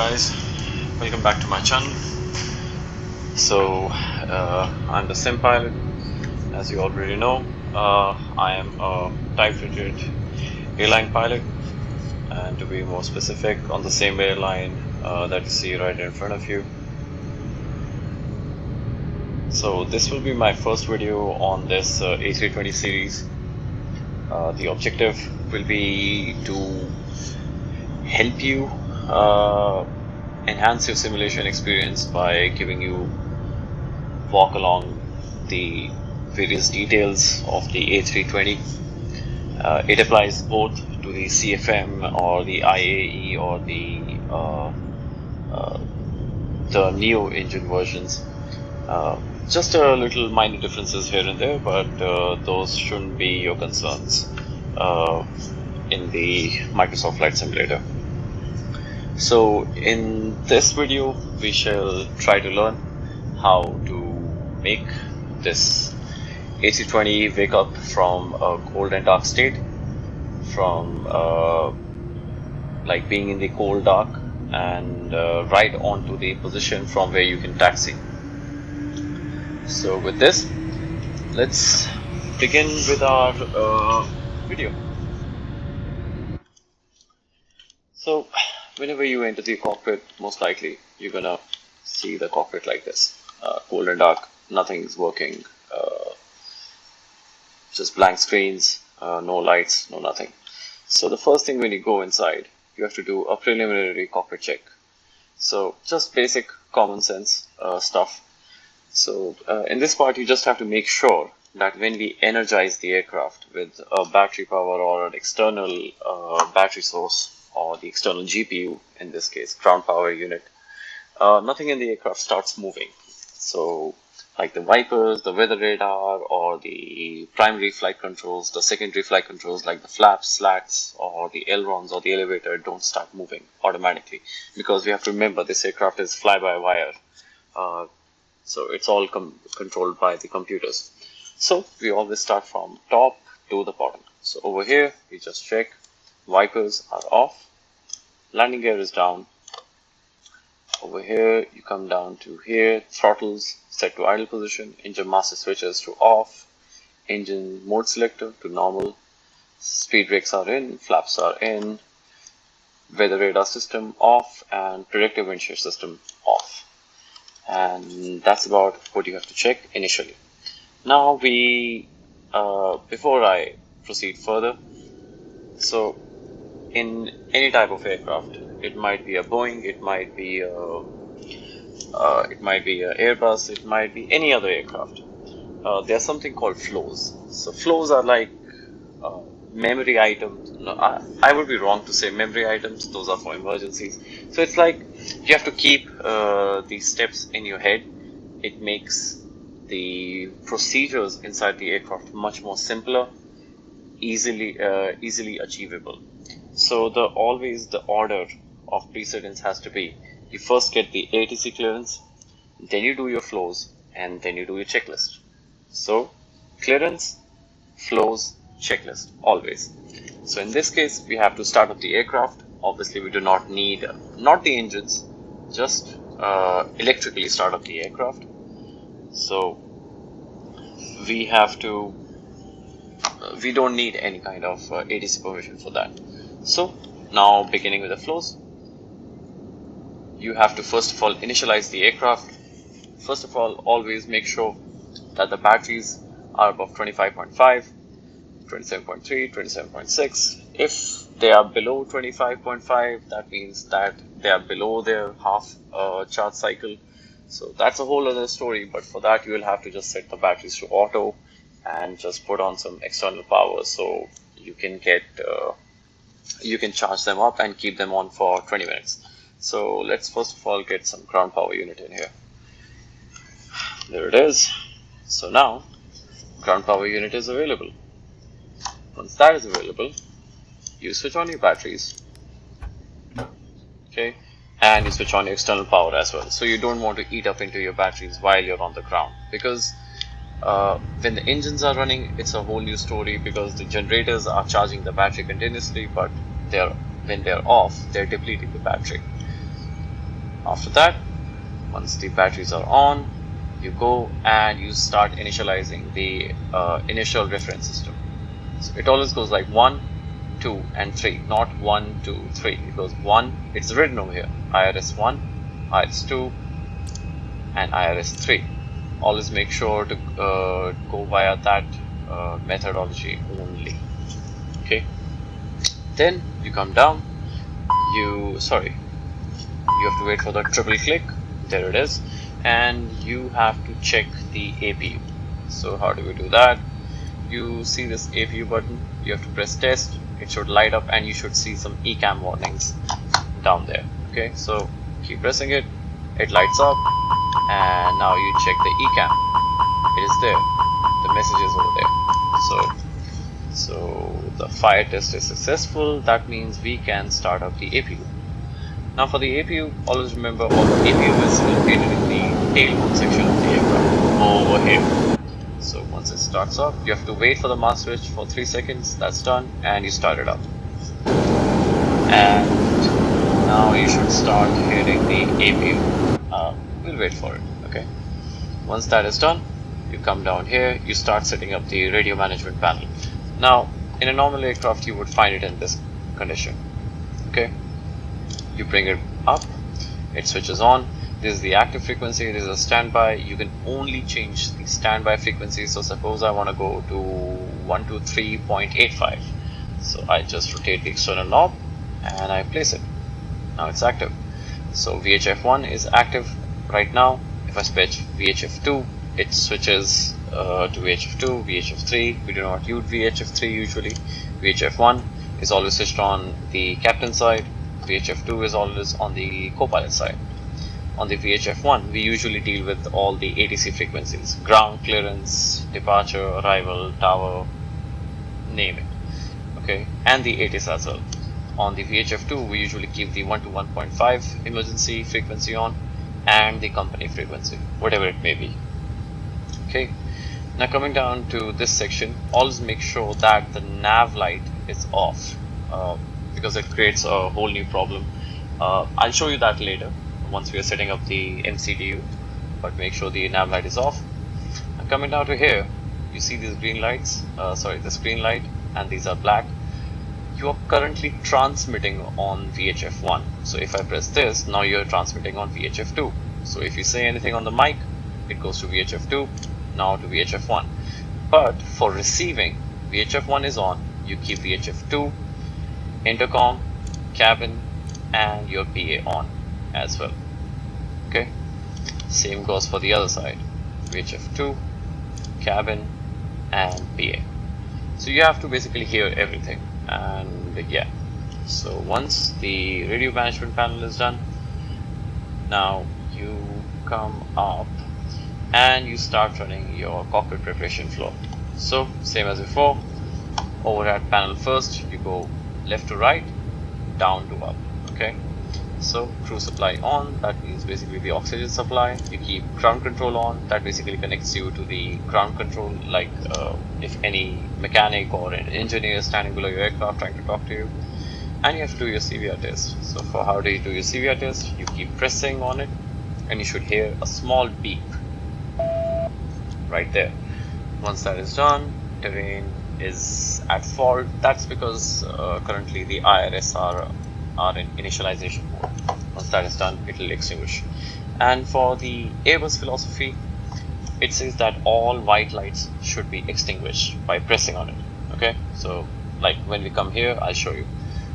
guys, welcome back to my channel. So I'm the sim pilot, as you already know. I am a type rated airline pilot, and to be more specific, on the same airline that you see right in front of you. So this will be my first video on this A320 series. The objective will be to help you enhance your simulation experience by giving you walk along the various details of the A320. It applies both to the CFM or the IAE or the neo engine versions. Just a little minor differences here and there, but those shouldn't be your concerns in the Microsoft Flight Simulator. So in this video we shall try to learn how to make this A320 wake up from a cold and dark state, from like being in the cold dark, and right onto the position from where you can taxi. So with this, let's begin with our video. So whenever you enter the cockpit, most likely you're gonna see the cockpit like this, cold and dark, nothing's working, just blank screens, no lights, no nothing. So the first thing when you go inside, you have to do a preliminary cockpit check. So just basic common sense stuff. So in this part you just have to make sure that when we energize the aircraft with a battery power or an external battery source, or the external GPU, in this case ground power unit, nothing in the aircraft starts moving. So like the wipers, the weather radar, or the primary flight controls, the secondary flight controls like the flaps, slats, or the ailerons or the elevator don't start moving automatically, because we have to remember this aircraft is fly-by-wire, so it's all controlled by the computers. So we always start from top to the bottom. So over here we just check wipers are off, landing gear is down. Over here you come down to here, throttles set to idle position, engine master switches to off, engine mode selector to normal, speed brakes are in, flaps are in, weather radar system off, and predictive wind shear system off. And that's about what you have to check initially. Now we before I proceed further, so in any type of aircraft, it might be a Boeing, it might be a Airbus, it might be any other aircraft. There's something called flows. So flows are like memory items. No, I would be wrong to say memory items. Those are for emergencies. So it's like you have to keep these steps in your head. It makes the procedures inside the aircraft much more simpler, easily achievable. So always the order of precedence has to be: you first get the ATC clearance, then you do your flows, and then you do your checklist. So clearance, flows, checklist, always. So in this case we have to start up the aircraft. Obviously we do not need not the engines, just electrically start up the aircraft. So we don't need any kind of ATC permission for that. So now beginning with the flows, you have to first of all initialize the aircraft. First of all, always make sure that the batteries are above 25.5, 27.3, 27.6. If they are below 25.5, that means that they are below their half charge cycle. So that's a whole other story, but for that you will have to just set the batteries to auto and just put on some external power, so you can get you can charge them up and keep them on for 20 minutes. So let's first of all get some ground power unit in here. There it is. So now ground power unit is available. Once that is available, you switch on your batteries, okay, and you switch on your external power as well. So you don't want to eat up into your batteries while you're on the ground, because when the engines are running, it's a whole new story, because the generators are charging the battery continuously, but when they're off, they're depleting the battery. After that, once the batteries are on, you go and you start initializing the initial reference system. So it always goes like 1, 2 and 3, not 1, 2, 3. It goes 1, it's written over here, IRS1, IRS2 and IRS3. Always make sure to go via that methodology only. Okay, then you come down, you have to wait for the triple click, there it is, and you have to check the APU. So how do we do that? You see this APU button, you have to press test, it should light up and you should see some ECAM warnings down there. Okay, so keep pressing it, it lights up, and now you check the ECAM, it is there, the message is over there. So the fire test is successful, that means we can start up the APU. Now for the APU, always remember all the APU is located in the tailbone section of the aircraft, over here. So once it starts up, you have to wait for the master switch for 3 seconds, that's done, and you start it up. And now you should start hearing the APU. We'll wait for it, okay? Once that is done, you come down here, you start setting up the radio management panel. Now, in a normal aircraft, you would find it in this condition, okay? You bring it up, it switches on. This is the active frequency, this is a standby. You can only change the standby frequency. So suppose I want to go to 123.85. So I just rotate the external knob and I place it. Now it's active. So VHF1 is active right now. If I switch VHF2, it switches to VHF2, VHF3. We do not use VHF3 usually. VHF1 is always switched on the captain side. VHF2 is always on the co-pilot side. On the VHF1, we usually deal with all the ATC frequencies, ground clearance, departure, arrival, tower, name it, okay, and the ATIS as well. On the VHF2, we usually keep the 1 to 1.5 emergency frequency on, and the company frequency, whatever it may be. Okay, now coming down to this section, always make sure that the nav light is off, because it creates a whole new problem. I'll show you that later once we are setting up the MCDU, but make sure the nav light is off. And coming down to here, you see these green lights, this green light, and these are black. You are currently transmitting on VHF1. So if I press this, now you're transmitting on VHF2. So if you say anything on the mic, it goes to VHF2, now to VHF1. But for receiving, VHF1 is on, you keep VHF2, intercom, cabin, and your PA on as well. Okay, same goes for the other side, VHF2, cabin, and PA. So you have to basically hear everything. And yeah, so once the radio management panel is done, now you come up and you start running your cockpit preparation flow. So same as before, over at panel first, you go left to right, down to up. Okay, so crew supply on, that means basically the oxygen supply. You keep ground control on, that basically connects you to the ground control, like if any mechanic or an engineer is standing below your aircraft trying to talk to you. And you have to do your CVR test. So for how do you do your CVR test? You keep pressing on it and you should hear a small beep right there. Once that is done, terrain is at fault. That's because currently the IRS are in initialization mode. Once that is done, it will extinguish. And for the Airbus philosophy, it says that all white lights should be extinguished by pressing on it. Okay, so like when we come here, I'll show you.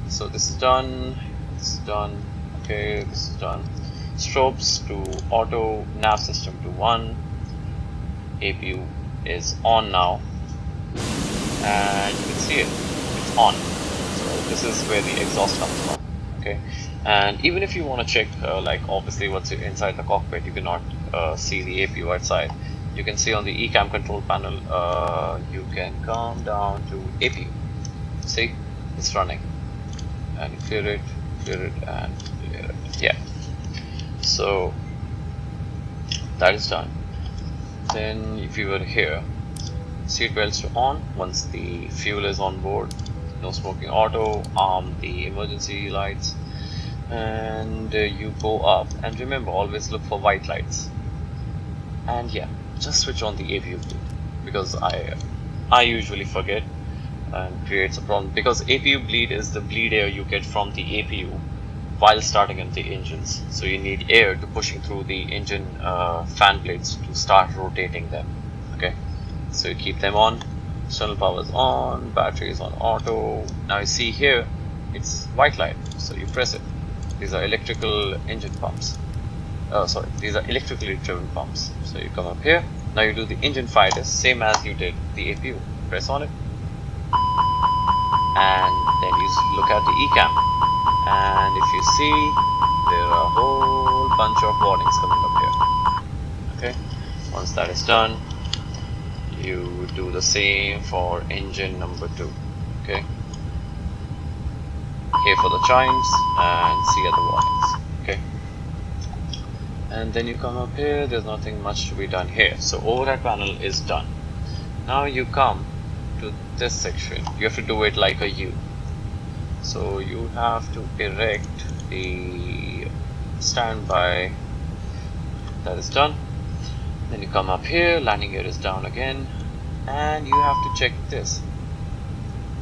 So this is done, this is done, okay, this is done. Strobes to auto, nav system to 1, APU is on now, and you can see it, it's on. So this is where the exhaust comes from. Okay, and even if you want to check like obviously what's inside the cockpit, you cannot see the APU outside. You can see on the ECAM control panel, you can come down to APU. See, it's running, and you clear it, and clear it. Yeah, so that is done. Then if you were here, seat belts to on once the fuel is on board, no smoking auto, the emergency lights, and you go up, and remember, always look for white lights. And yeah, just switch on the APU bleed, because I usually forget and creates a problem, because APU bleed is the bleed air you get from the APU while starting up the engines. So you need air to pushing through the engine fan blades to start rotating them. Okay, so you keep them on. External power is on, battery is on auto. Now you see here it's white light, so you press it. These are electrical engine pumps. Sorry, these are electrically driven pumps. So you come up here. Now you do the engine fire test, same as you did the APU. Press on it, and then you look at the ECAM. And if you see, there are a whole bunch of warnings coming up here. Okay, once that is done, you do the same for engine number 2. Okay, hear for the chimes and see at the warnings. Okay, and then you come up here. There's nothing much to be done here, so overhead panel is done. Now you come to this section. You have to do it like a U. So you have to erect the standby. That is done. Then you come up here, landing gear is down again, and you have to check this.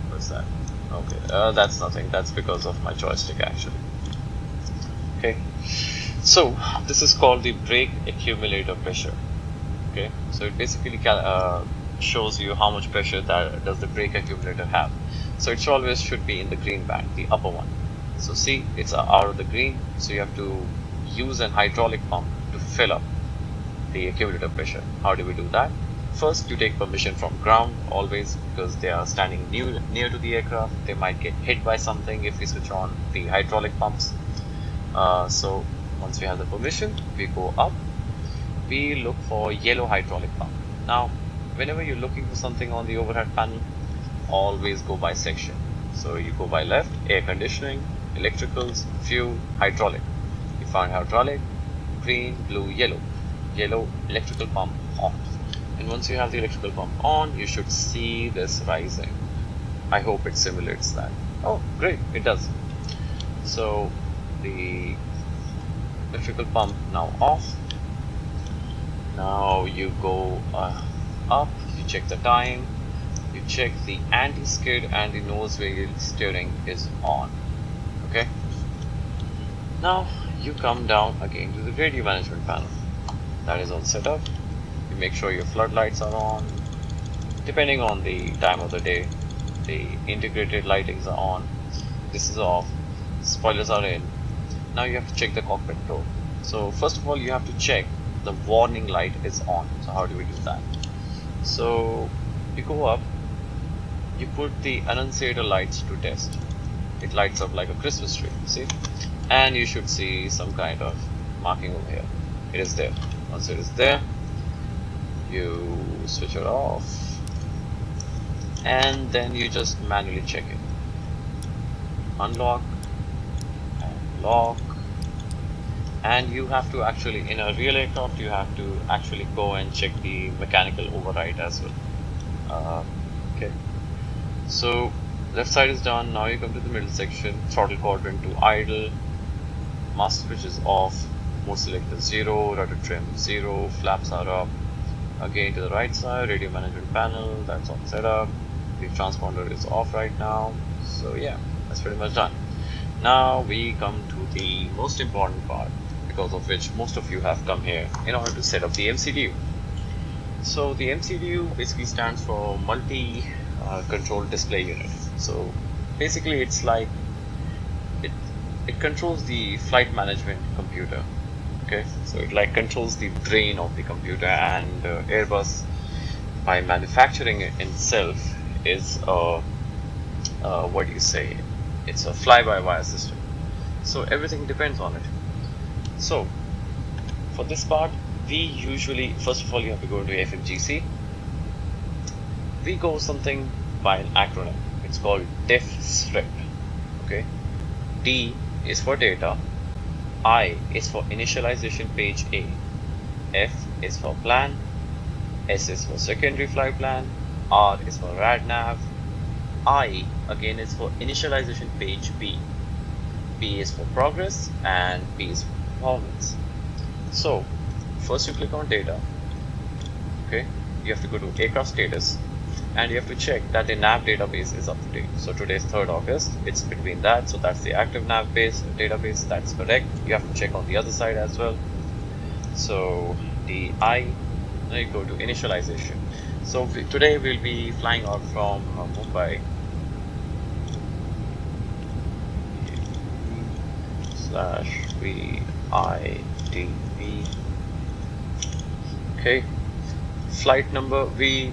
What's that? Okay, that's nothing. That's because of my joystick actually. Okay, so this is called the brake accumulator pressure. Okay, so it basically shows you how much pressure that does the brake accumulator have. So it always should be in the green band, the upper one. So see, it's out of the green, so you have to use an hydraulic pump to fill up the accumulator pressure. How do we do that? First, you take permission from ground, always, because they are standing near to the aircraft. They might get hit by something if we switch on the hydraulic pumps. So once we have the permission, we go up. We look for yellow hydraulic pump. Now, whenever you're looking for something on the overhead panel, always go by section. So you go by left, air conditioning, electricals, fuel, hydraulic. You find hydraulic, green, blue, yellow. Yellow, electrical pump on. And once you have the electrical pump on, you should see this rising. I hope it simulates that. Oh, great, it does. So the electrical pump now off. Now you go up, you check the time, you check the anti-skid, and the nose wheel steering is on. Okay, now you come down again to the radio management panel. That is all set up. You make sure your floodlights are on. Depending on the time of the day, the integrated lightings are on. This is off. Spoilers are in. Now you have to check the cockpit door. So first of all, you have to check the warning light is on. So how do we do that? So you go up, you put the annunciator lights to test. It lights up like a Christmas tree, see? And you should see some kind of marking over here. It is there. Once it is there, you switch it off, and then you just manually check it. Unlock and lock. And you have to actually, in a real aircraft, you have to actually go and check the mechanical override as well. Okay, so left side is done. Now you come to the middle section, throttle quadrant to idle, master switch is off, mode selector 0, rudder trim 0, flaps are up. Again to the right side, radio management panel, that's all set up. The transponder is off right now. So yeah, that's pretty much done. Now we come to the most important part, because of which most of you have come here in order to set up the MCDU. So the MCDU basically stands for multi control display unit. So basically it's like it controls the flight management computer. Okay, so it like controls the brain of the computer, and Airbus, by manufacturing it itself, is what do you say, it's a fly-by-wire system, so everything depends on it. So for this part, we usually, first of all, you have to go into FMGC. We go something by an acronym. It's called DEF-SREP. Okay, D is for data, I is for initialization page A, F is for plan, S is for secondary flight plan, R is for RadNav, I again is for initialization page B. P is for progress and P is for performance. So first you click on data. Okay, you have to go to aircraft status and you have to check that the nav database is up to date. So today is 3rd August, it's between that, so that's the active nav database, that's correct. You have to check on the other side as well. So now you go to initialization. So today we'll be flying out from Mumbai /VIDP. Okay, flight number, we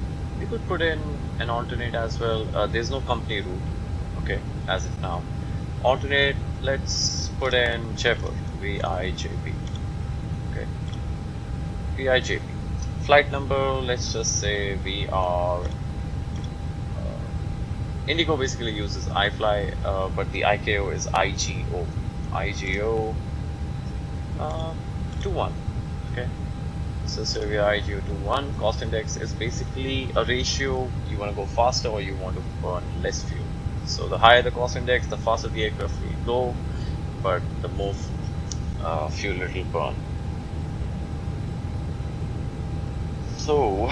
could put in an alternate as well. There's no company route, okay, as of now. Alternate, let's put in Jaipur, VIJP. Okay, VIJP. Flight number, let's just say we are Indigo basically uses iFly, but the ICAO is IGO. IGO 21. Okay, so we are IGO 21. Cost index is basically a ratio. You want to go faster or you want to burn less fuel. So the higher the cost index, the faster the aircraft will go, but the more fuel it will burn. So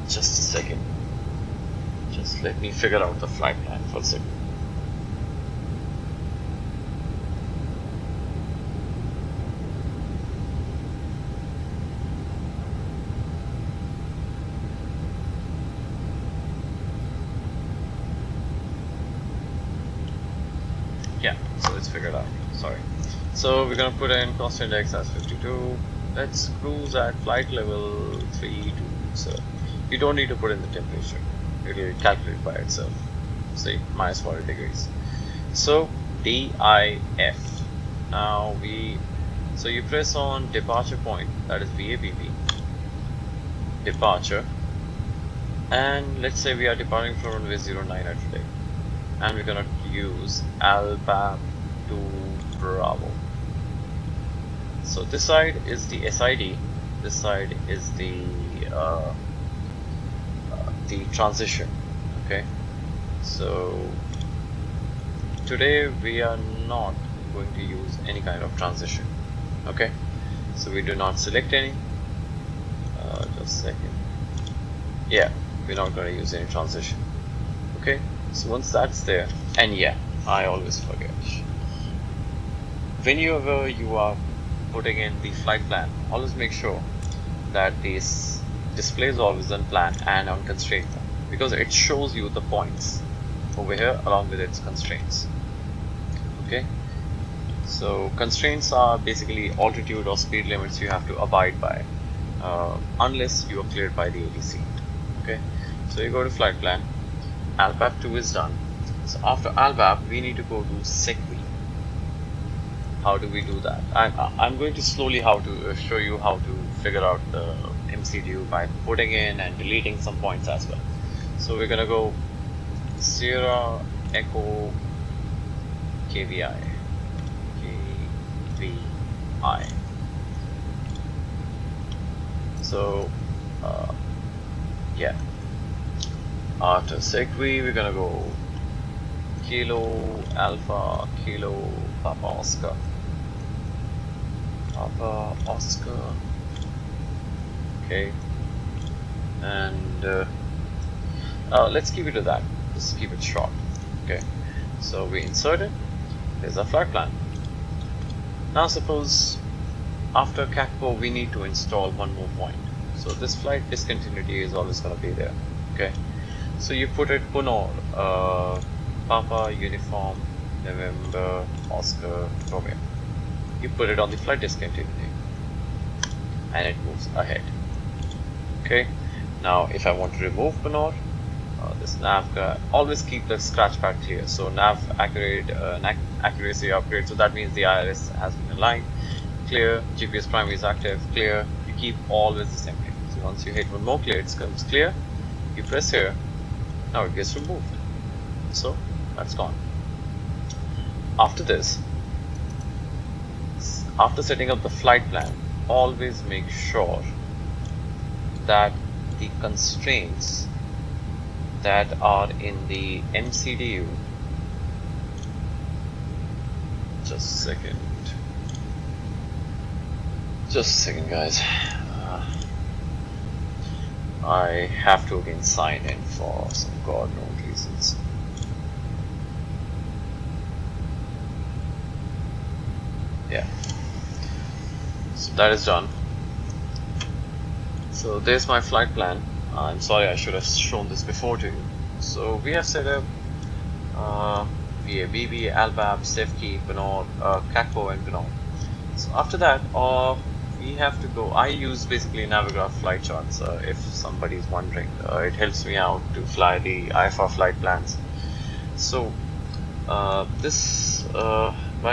just a second. Just let me figure out the flight plan for a second. Yeah, so it's figured out. Sorry. So we're gonna put in cost index as 52. Let's cruise at flight level 32. So you don't need to put in the temperature. It will calculate by itself. See, minus 40 degrees. So DIF. Now so you press on departure point, that is VABP. Departure. And let's say we are departing from runway 09 today. And we're gonna use ALPAP to Bravo. So this side is the SID, this side is the transition. Okay, so today we are not going to use any kind of transition. Okay, so we do not select any. Just a second. Yeah, we're not going to use any transition. Okay, so once that's there, and yeah, I always forget. Whenever you are putting in the flight plan, always make sure that this displays always on plan and on constraint, because it shows you the points over here along with its constraints. Okay, so constraints are basically altitude or speed limits you have to abide by unless you are cleared by the ATC. Okay, so you go to flight plan, ALPAP 2 is done. So after ALPAP we need to go to SECV. How do we do that? I'm going to slowly show you how to figure out the MCDU by putting in and deleting some points as well. So we're gonna go Sierra Echo KVI. So yeah, after SECV we're gonna go Kilo Alpha Kilo Papa Oscar. Papa Oscar. Okay, and let's keep it to that. Just keep it short. Okay, so we insert it. There's our flight plan. Now suppose after CACPO we need to install one more point. So this flight discontinuity is always going to be there. Okay, so you put it Punor, Papa Uniform November Oscar Romeo. You put it on the flight discontinuity and it moves ahead. Okay, now if I want to remove Punor, this nav always keep the scratch pad clear. So nav accuracy upgrade, so that means the IRS has been aligned. Clear, GPS primary is active, clear. You keep always the same thing. So once you hit one more clear, it comes clear. You press here, now it gets removed. So that's gone. After this, after setting up the flight plan, always make sure that the constraints that are in the MCDU, Just a second, guys. I have to again sign in for some god known reasons. Yeah. So that is done. So there's my flight plan. I'm sorry, I should have shown this before to you. So we have set up VABB, ALBAP, SafeKey, Bernard, CACPO and Bernard. So after that, we have to go. I use basically Navigraph flight charts. If somebody is wondering, it helps me out to fly the IFR flight plans. So by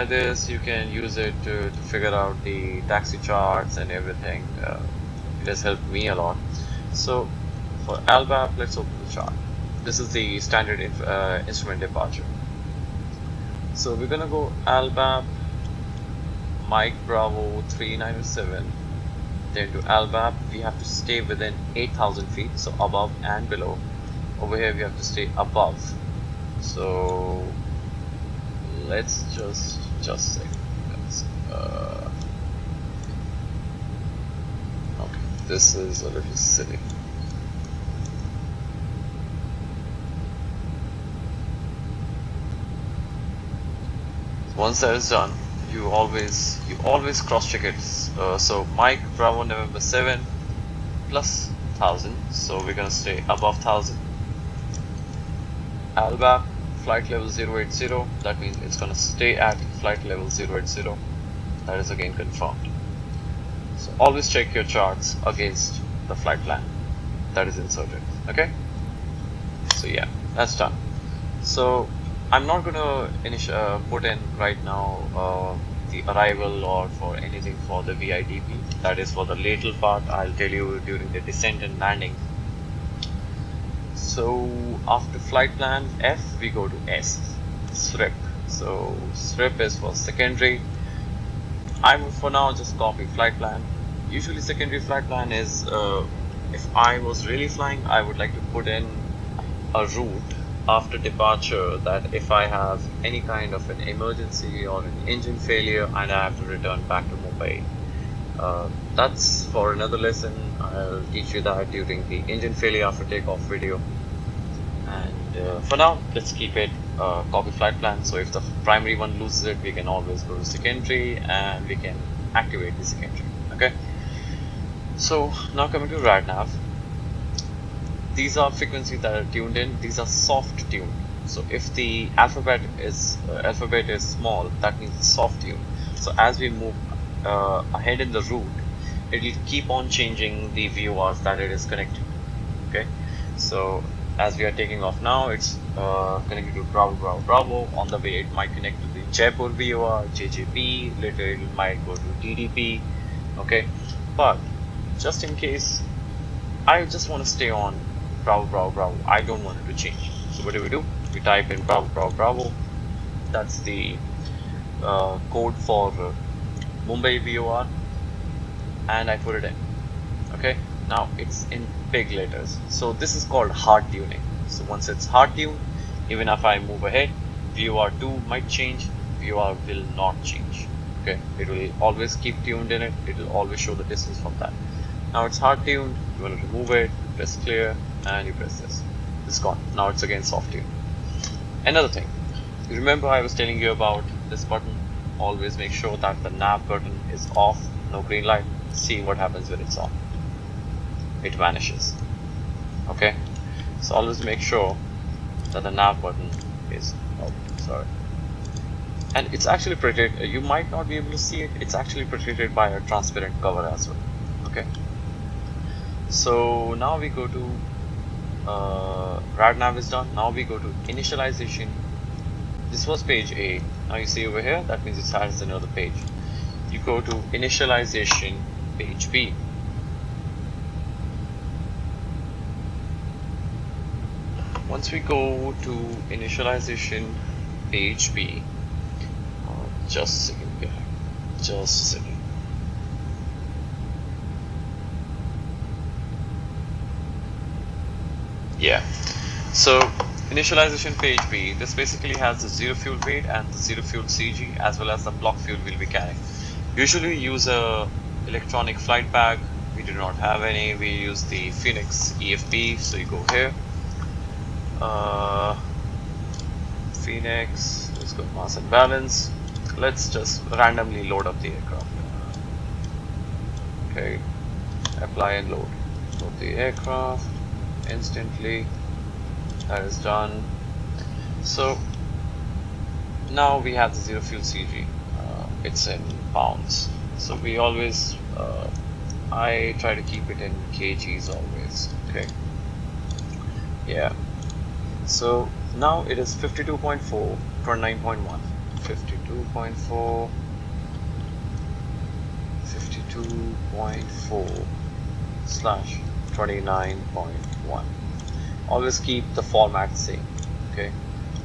this you can use it to figure out the taxi charts and everything. It has helped me a lot. So for ALBAP, let's open the chart. This is the standard instrument departure. So we're gonna go ALBAP Mike Bravo 3907. Then to ALBAP we have to stay within 8,000 feet, so above and below. Over here we have to stay above. So let's just say okay, this is a little silly. Once that is done, you always cross check it. So Mike Bravo November 7 plus 1000, so we're gonna stay above 1000. ALBAP flight level 080, that means it's gonna stay at flight level 080. That is again confirmed. So always check your charts against the flight plan that is inserted. Okay, so yeah, that's done. So I'm not gonna put in right now the arrival or for anything for the VIDP. That is for the later part. I'll tell you during the descent and landing. So after flight plan F, we go to S, SRIP. So SRIP is for secondary. I would for now just copy flight plan. Usually secondary flight plan is, if I was really flying, I would like to put in a route after departure, that if I have any kind of an emergency or an engine failure and I have to return back to Mumbai. That's for another lesson. I'll teach you that during the engine failure after takeoff video. And for now, let's keep it copy flight plan. So if the primary one loses it, we can always go to secondary and we can activate the secondary. Okay. So now coming to RadNav. These are frequencies that are tuned in. These are soft tuned. So if the alphabet is small, that means it's soft tuned. So as we move ahead in the route, it will keep on changing the VORs that it is connected to. Okay. So as we are taking off now, it's connected to Bravo Bravo Bravo. On the way, it might connect to the Jaipur VOR, JJP. Later, it might go to DDP. Okay. But just in case, I just want to stay on Bravo Bravo Bravo. I don't want it to change. So what do? We type in Bravo Bravo Bravo. That's the code for Mumbai VOR, and I put it in. Okay. Now it's in big letters. So this is called hard tuning. So once it's hard tuned, even if I move ahead, VOR2 might change, VOR will not change. Okay. It will always keep tuned in it. It will always show the distance from that. Now it's hard tuned. You want to remove it, press clear, and you press this. It's gone. Now it's again soft tuned. Another thing, you remember I was telling you about this button. Always make sure that the nav button is off, no green light. See what happens when it's on. It vanishes. Okay, so always make sure that the nav button is off. Sorry. And it's actually protected. You might not be able to see it. It's actually protected by a transparent cover as well. Okay. So now we go to RadNav is done. Now we go to initialization. This was page A. Now you see over here, that means it has another page. You go to initialization page B. Once we go to initialization page B, just a second, just a second. Yeah, so Initialization page B, this basically has the zero fuel weight and the zero fuel CG as well as the block fuel we'll be carrying. Usually we use a electronic flight bag. We do not have any. We use the Fenix EFB. So you go here, Fenix, let's go mass and balance. Let's just randomly load up the aircraft. Okay, apply and load the aircraft instantly. That is done. So now we have the zero fuel CG. It's in pounds, so we always I try to keep it in kgs always. Okay, yeah. So now it is 52.4, 29.1, 52.4, 52.4 slash 29.1. Always keep the format same. Okay,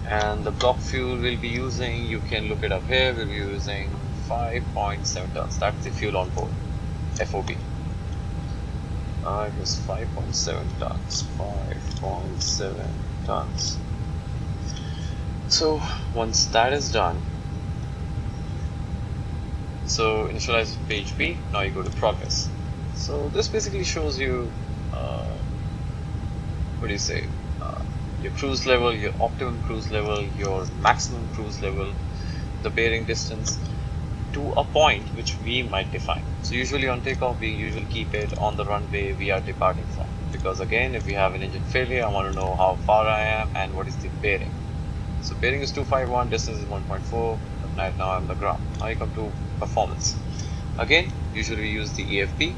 and the block fuel we'll be using, you can look it up here, we'll be using 5.7 tons. That's the fuel on board, FOB. It was 5.7 tons, 5.7 tons. So once that is done, so initialize page B, now you go to progress. So this basically shows you what do you say, your cruise level, your optimum cruise level, your maximum cruise level, the bearing distance to a point which we might define. So usually on takeoff we usually keep it on the runway we are departing from, because again if we have an engine failure I want to know how far I am and what is the bearing. So bearing is 251, distance is 1.4, but right now I'm on the ground. Now you come to performance. Again usually we use the EFB,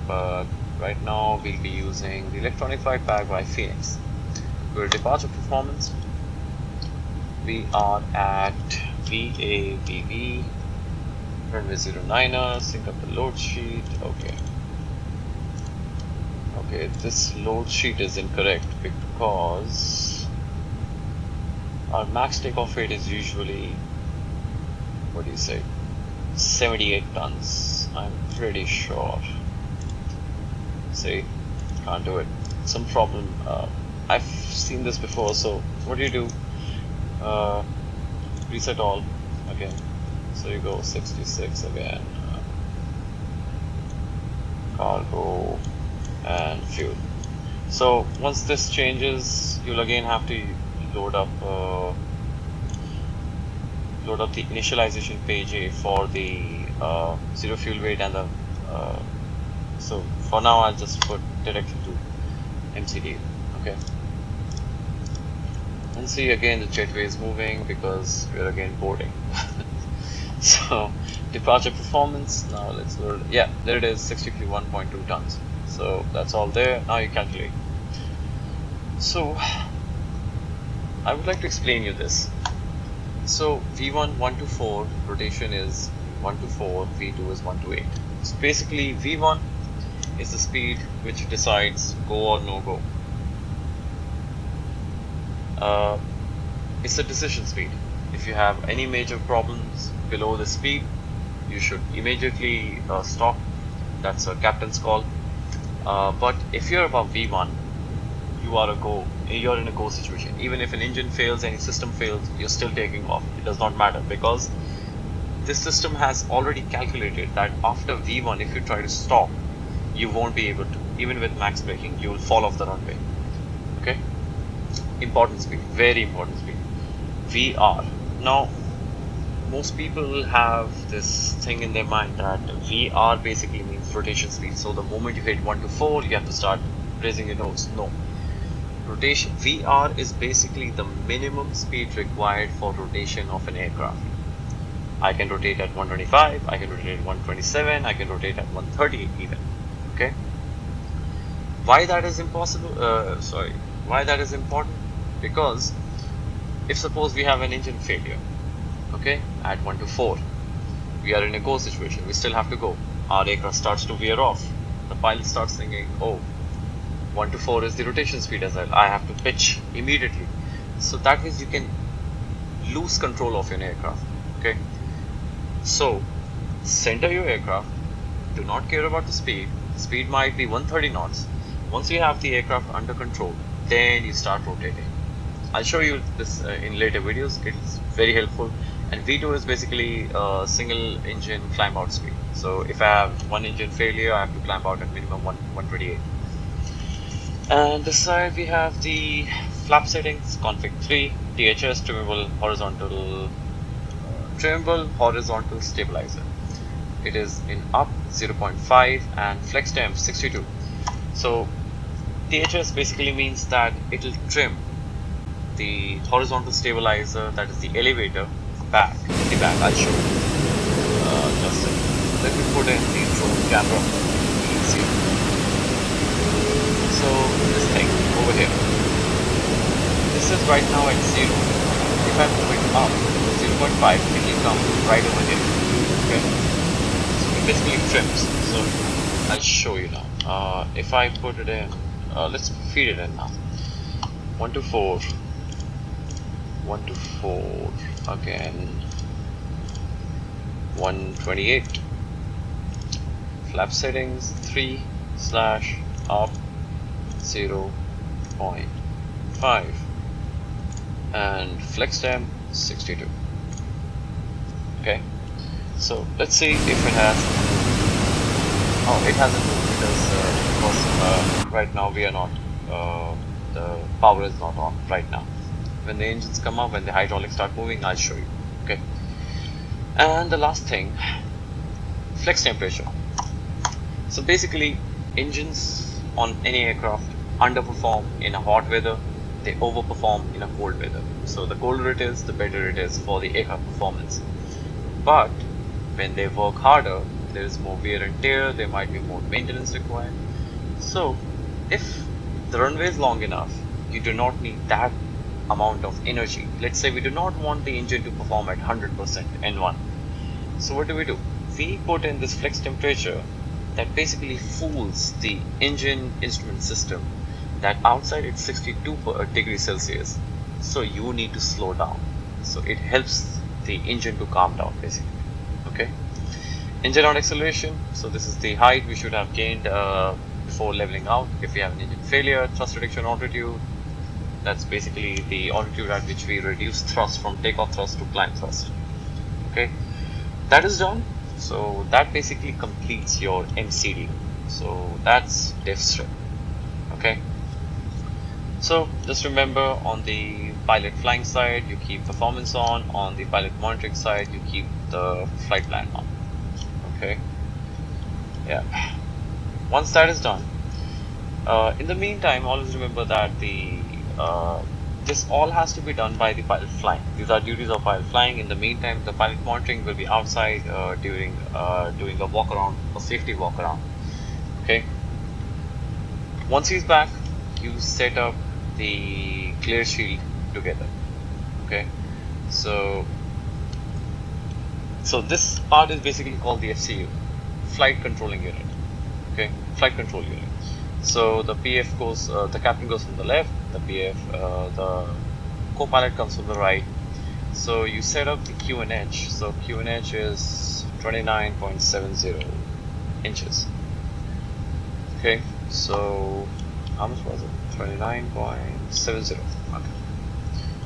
but right now we'll be using the electronic flight bag by Fenix. Go to departure performance. We are at VABV, runway 09er, sync up the load sheet. Okay, this load sheet is incorrect because our max takeoff weight is usually, what do you say, 78 tons. I'm pretty sure. See, can't do it. Some problem. I've seen this before. So what do? Reset all again. So you go 66 again. Cargo and fuel. So once this changes, you'll again have to load up the initialization page A for the zero fuel weight and the so for now I'll just put directly to MCDU. Okay, and see again the jetway is moving because we're again boarding. So departure performance, now let's load. Yeah, there it is, 61.2 tons. So that's all there. Now you calculate. So I would like to explain you this. So V1 1 to 4 rotation is 1 to 4, V2 is 1 to 8. So basically V1 is the speed which decides go or no go. It's a decision speed. If you have any major problems below the speed, you should immediately stop. That's a captain's call. But if you're above V1, you're in a go situation. Even if an engine fails, any system fails, you're still taking off. It does not matter, because this system has already calculated that after V1, if you try to stop, you won't be able to. Even with max braking, you will fall off the runway. Okay? Important speed, very important speed. VR. Now, most people will have this thing in their mind that VR basically means rotation speed. So the moment you hit 1 to 4, you have to start raising your nose. No. Rotation VR is basically the minimum speed required for rotation of an aircraft. I can rotate at 125, I can rotate at 127, I can rotate at 130 even. Okay. Why that is impossible? Why that is important? Because if suppose we have an engine failure, okay, at 1 to 4, we are in a go situation. We still have to go. Our aircraft starts to veer off. The pilot starts thinking, oh, 1 to 4 is the rotation speed as well. I have to pitch immediately. So that means you can lose control of your aircraft. Okay. So center your aircraft. Do not care about the speed. Speed might be 130 knots. Once you have the aircraft under control, then you start rotating. I'll show you this in later videos. It's very helpful. And V2 is basically a single engine climb out speed. So if I have one engine failure, I have to climb out at minimum 128. And this side we have the flap settings, config 3, THS, trimmable horizontal stabilizer. It is in up 0.5 and flex temp 62. So THS basically means that it will trim the horizontal stabilizer, that is the elevator, back. In the back, I'll show you. Just a second. Let me put in the drone camera. You can see. So this thing over here. This is right now at 0. If I move it up to 0.5, it will come right over here. Okay. So it basically trims. So I'll show you now. If I put it in, let's feed it in now. 1 to 4. 1 to 4 again. 128. Flap settings 3/up 0.5 and flex temp 62. Okay, so let's see if it has. Oh, it hasn't moved because right now we are not. The power is not on right now. When the engines come up, when the hydraulics start moving, I'll show you. Okay. And the last thing, flex temperature. So basically, engines on any aircraft underperform in a hot weather, they overperform in a cold weather. So the colder it is, the better it is for the aircraft performance. But when they work harder, there is more wear and tear, there might be more maintenance required. So if the runway is long enough, you do not need that amount of energy. Let's say we do not want the engine to perform at 100% N1. So what do? We put in this flex temperature that basically fools the engine instrument system that outside it's 62 degrees Celsius. So you need to slow down. So it helps the engine to calm down basically. Okay. Engine on acceleration. So this is the height we should have gained before leveling out. If we have an engine failure, thrust reduction altitude. That's basically the altitude at which we reduce thrust from takeoff thrust to climb thrust. Okay, that is done. So that basically completes your MCDU. So that's diff strip. Okay. So just remember, on the pilot flying side, you keep performance on the pilot monitoring side, you keep the flight plan on. Okay. Yeah. Once that is done, in the meantime, always remember that this all has to be done by the pilot flying. These are duties of pilot flying. In the meantime, the pilot monitoring will be outside during doing a walk around, a safety walk around. Okay. Once he's back, you set up the clear shield together. Okay. So this part is basically called the FCU, flight controlling unit. Okay, flight control unit. So the PF goes, the captain goes from the left, the PF, the co-pilot comes from the right. So you set up the QNH. So QNH is 29.70 inches. Okay, so how much was it? 29.70. Okay.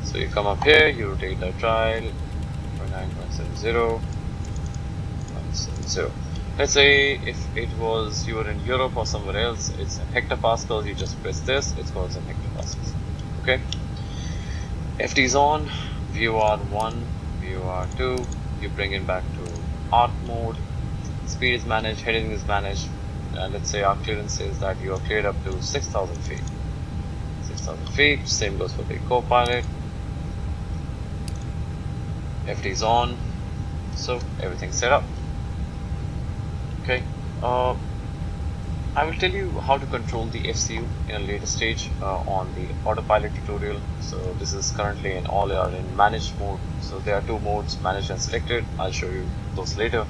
So you come up here, you rotate the dial, 29.70. Let's say if it was you were in Europe or somewhere else, it's in hectopascals. You just press this, it goes in hectopascals. Okay. FT is on, VOR1, VOR2. You bring it back to ARC mode. Speed is managed, heading is managed, and let's say our clearance says that you are cleared up to 6,000 feet. 6,000 feet. Same goes for the co-pilot. FT is on, so everything's set up. Okay, I will tell you how to control the FCU in a later stage on the autopilot tutorial. So this is currently in all are in managed mode. So there are two modes, managed and selected. I'll show you those later.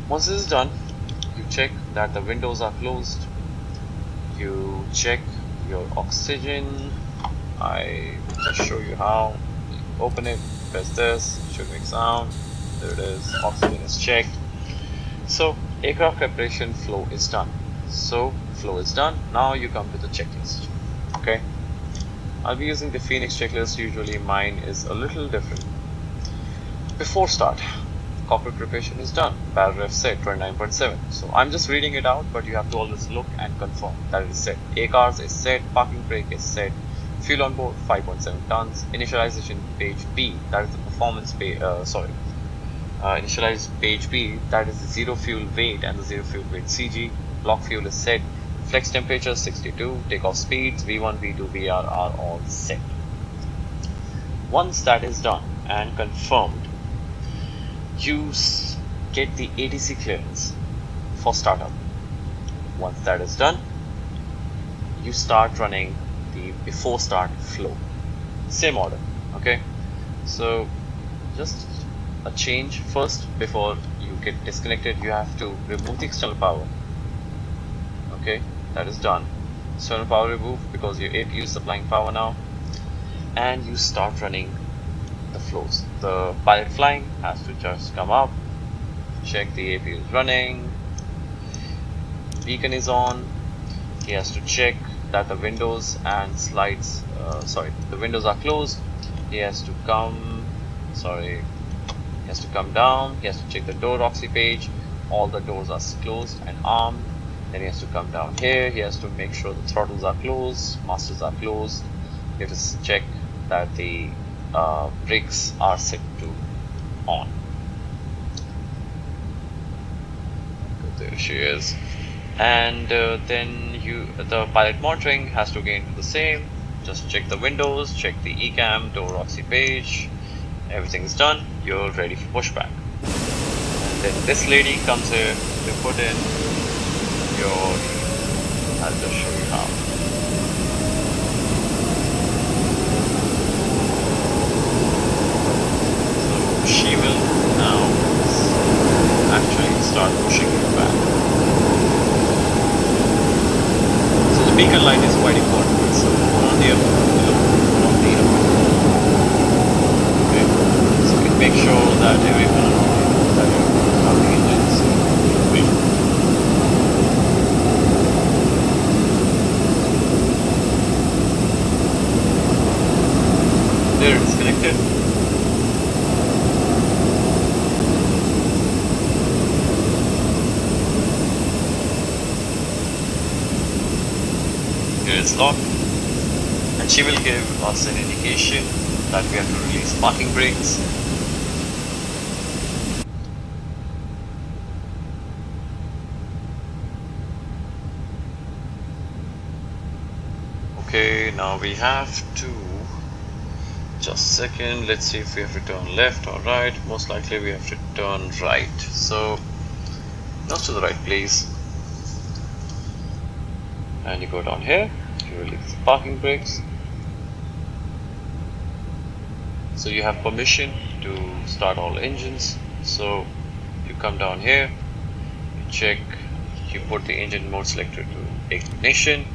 Once this is done, you check that the windows are closed. You check your oxygen. I will just show you how. You open it, press this, it should make sound. There it is, oxygen is checked. So aircraft preparation flow is done. So flow is done. Now you come to the checklist. Okay. I'll be using the Fenix checklist. Usually mine is a little different. Before start, cockpit preparation is done. Barrel ref set 29.7. So I'm just reading it out, but you have to always look and confirm that it is set. ACARS is set, parking brake is set, fuel on board 5.7 tons. Initialization page B, that is the performance page, initialize page B, that is the zero fuel weight and the zero fuel weight CG. Block fuel is set. Flex temperature 62. Takeoff speeds V1, V2, VR are all set. Once that is done and confirmed, you get the ATC clearance for startup. Once that is done, you start running the before start flow. Same order, okay? So just a change first. Before you get disconnected, you have to remove the external power. Okay, that is done. External power removed because your APU is supplying power now, and you start running the flows. The pilot flying has to just come up, check the APU is running, beacon is on. He has to check that the windows and slides, the windows are closed. He has to come down. He has to check the door oxy page. All the doors are closed and armed. Then he has to come down here. He has to make sure the throttles are closed, masters are closed. You have to check that the brakes are set to on. There she is. And then the pilot monitoring has to again do the same. Just check the windows, check the ECAM, door oxy page. Everything is done. You're ready for pushback. And then this lady comes here to put in your. I'll just show you how. So she will now actually start pushing you back. So the beacon light is quite important. So on the up, on the up. Okay. So you can make sure that everyone knows that you're on the engines. There, it's connected. Here it's locked, and she will give us an indication that we have to release parking brakes. Okay, now we have to. Just a second, let's see if we have to turn left or right. Most likely we have to turn right. So, nose to the right, please. And you go down here, you release the parking brakes. So you have permission to start all engines. So you come down here, you check, you put the engine mode selector to ignition,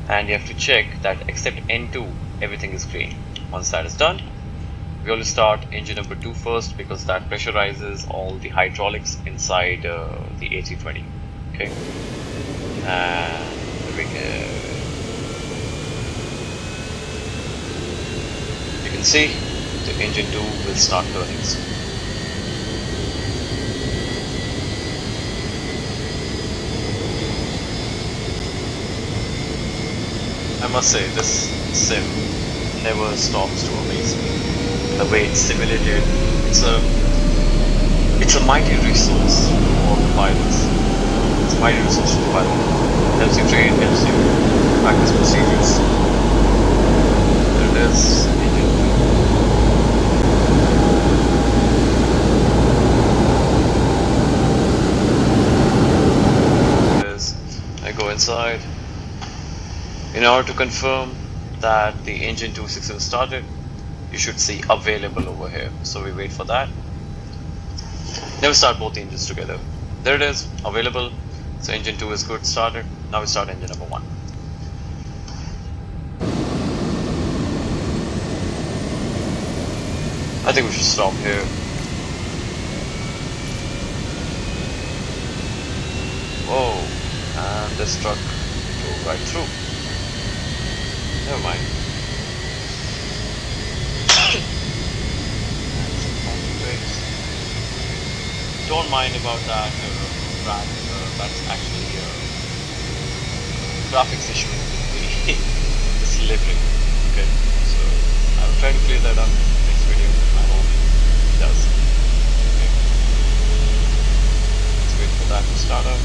and you have to check that except N2 everything is green. Once that is done, we will start engine number 2 first, because that pressurizes all the hydraulics inside the A320. Okay, and you can see the engine 2 will start turning soon. I must say, this sim never stops to amaze me. The way it's simulated, it's a mighty resource to all the pilots. It's a mighty resource to the pilot. Helps you train, helps you practice procedures. There it is, engine 2. There it is. I go inside. In order to confirm that the engine 2 successfully started, you should see available over here. So we wait for that. Then we start both engines together. There it is, available. So engine 2 is good, started. Now we start engine number 1. I think we should stop here. Whoa, and this truck drove right through. Never mind. Don't mind about that RAM. That's actually a graphics issue with the delivery. Okay, so I will try to clear that up in the next video. I hope it does. Okay, let's wait for that to start up.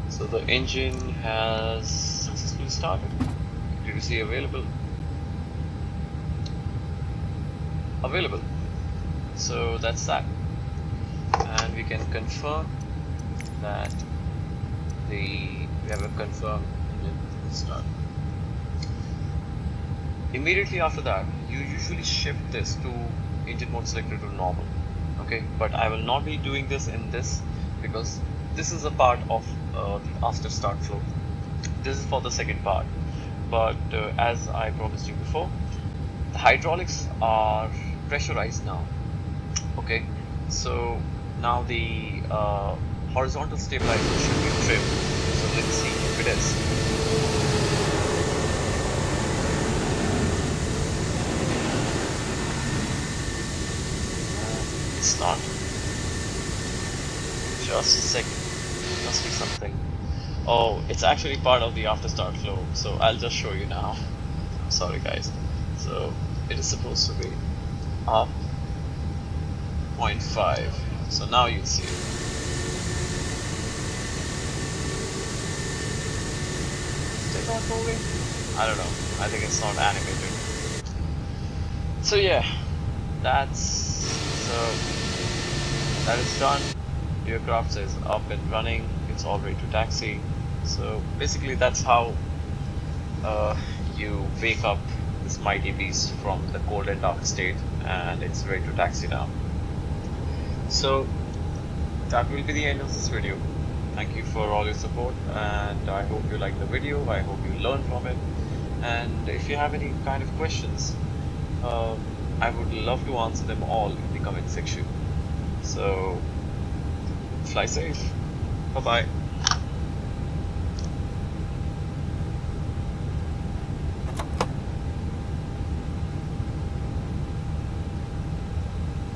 So the engine has successfully started. Did you see available? Available. So that's that. And we can confirm that we have a confirmed engine start. Immediately after that, you usually shift this to engine mode selector to normal. Okay, but I will not be doing this in this because this is a part of the after start flow. This is for the second part, but as I promised you before, the hydraulics are pressurized now. Okay, so now the horizontal stabilizer should be trimmed. So let's see if it is. It's not. Just a second. Must be something. Oh, it's actually part of the after start flow, so I'll just show you now. I'm sorry guys. So it is supposed to be up 0.5. So now you see it. Still not moving? I don't know. I think it's not animated. So yeah, that is done. The aircraft is up and running. It's all ready to taxi. So basically that's how you wake up this mighty beast from the cold and dark state, and it's ready to taxi now. So that will be the end of this video. Thank you for all your support, and I hope you liked the video. I hope you learned from it, and if you have any kind of questions, I would love to answer them all in the comment section. So fly safe. Bye bye.